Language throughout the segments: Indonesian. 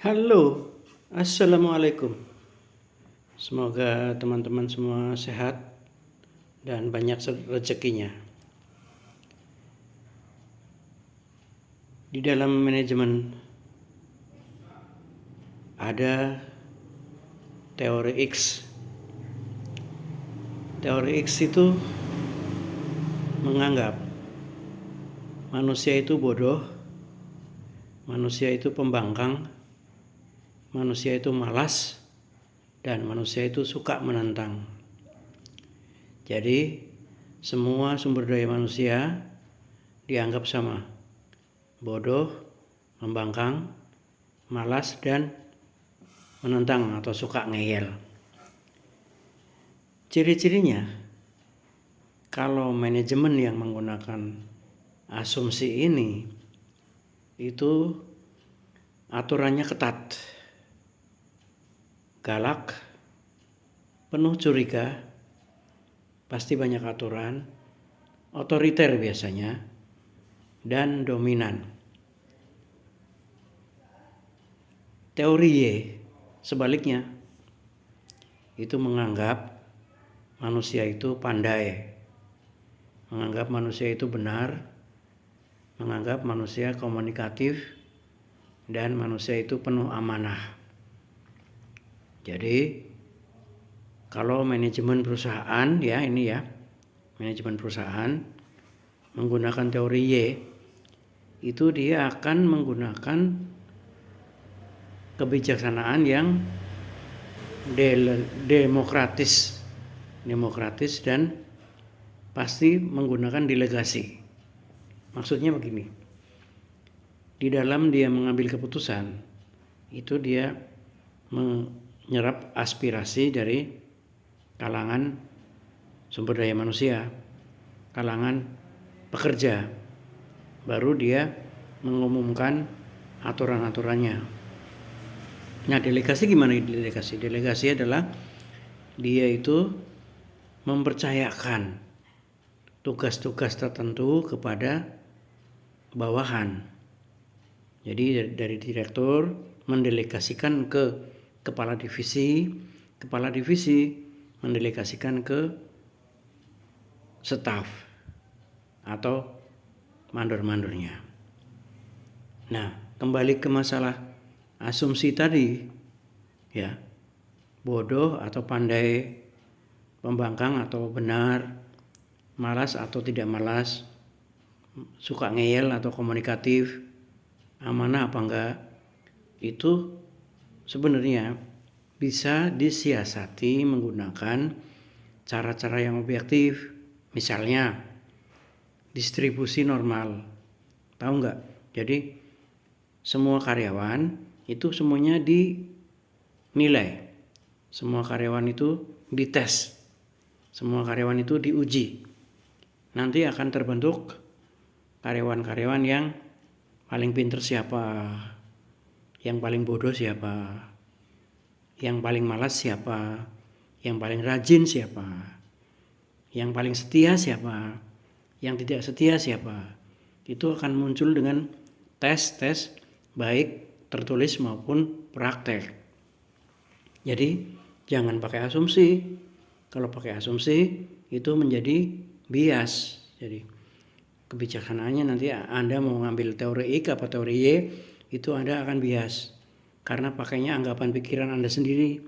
Halo, Assalamualaikum. Semoga teman-teman semua sehat dan banyak rezekinya. Di dalam manajemen ada teori X. Teori X itu menganggap manusia itu bodoh, manusia itu pembangkang, manusia itu malas, dan manusia itu suka menentang. Jadi semua sumber daya manusia dianggap sama, bodoh, membangkang, malas, dan menentang atau suka ngeyel. Ciri-cirinya, kalau manajemen yang menggunakan asumsi ini, itu aturannya ketat, galak, penuh curiga, pasti banyak aturan, otoriter biasanya, dan dominan. Teori Y sebaliknya, itu menganggap manusia itu pandai, menganggap manusia itu benar, menganggap manusia komunikatif, dan manusia itu penuh amanah. Jadi kalau manajemen perusahaan manajemen perusahaan menggunakan teori Y, itu dia akan menggunakan kebijaksanaan yang demokratis dan pasti menggunakan delegasi. Maksudnya begini, di dalam dia mengambil keputusan, itu dia menyerap aspirasi dari kalangan sumber daya manusia, kalangan pekerja, baru dia mengumumkan aturan-aturannya. Nah, delegasi gimana delegasi? Delegasi adalah dia itu mempercayakan tugas-tugas tertentu kepada bawahan. Jadi dari direktur mendelegasikan ke kepala divisi mendelegasikan ke staf atau mandor-mandornya. Nah, kembali ke masalah asumsi tadi, ya, bodoh atau pandai, pembangkang atau benar, malas atau tidak malas, suka ngeyel atau komunikatif, amanah apa enggak, itu sebenarnya bisa disiasati menggunakan cara-cara yang objektif. Misalnya distribusi normal, tahu enggak? Jadi semua karyawan itu semuanya dinilai, semua karyawan itu dites, semua karyawan itu diuji. Nanti akan terbentuk karyawan-karyawan yang paling pintar siapa, yang paling bodoh siapa, yang paling malas siapa, yang paling rajin siapa, yang paling setia siapa, yang tidak setia siapa. Itu akan muncul dengan tes baik tertulis maupun praktek. Jadi jangan pakai asumsi. Kalau pakai asumsi itu menjadi bias. Jadi kebijaksanaannya nanti Anda mau ngambil teori X apa teori Y, itu Anda akan bias karena pakainya anggapan pikiran Anda sendiri,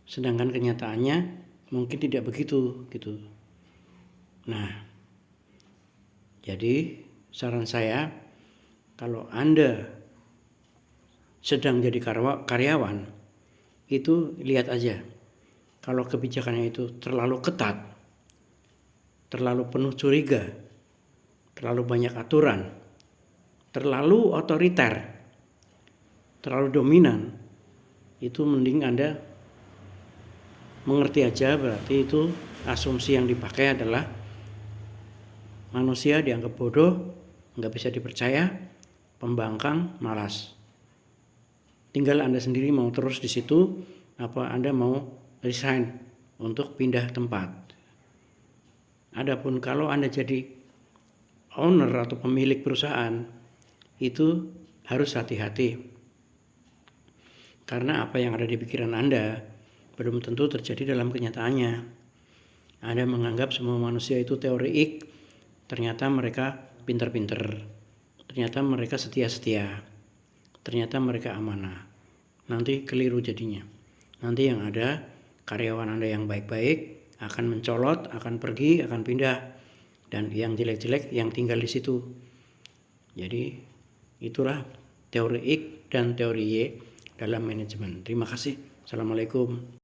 sedangkan kenyataannya mungkin tidak begitu gitu. Nah, jadi saran saya, kalau Anda sedang jadi karyawan, itu lihat aja, kalau kebijakannya itu terlalu ketat, terlalu penuh curiga, terlalu banyak aturan, terlalu otoriter, terlalu dominan, itu mending Anda mengerti aja, berarti itu asumsi yang dipakai adalah manusia dianggap bodoh, nggak bisa dipercaya, pembangkang, malas. Tinggal Anda sendiri mau terus di situ, apa Anda mau resign untuk pindah tempat. Adapun kalau Anda jadi owner atau pemilik perusahaan, itu harus hati-hati. Karena apa yang ada di pikiran Anda belum tentu terjadi dalam kenyataannya. Anda menganggap semua manusia itu teoriik, ternyata mereka pinter-pinter, ternyata mereka setia-setia, ternyata mereka amanah. Nanti keliru jadinya. Nanti yang ada karyawan Anda yang baik-baik akan mencolot, akan pergi, akan pindah, dan yang jelek-jelek yang tinggal di situ. Jadi itulah teori X dan teori Y dalam manajemen. Terima kasih. Assalamualaikum.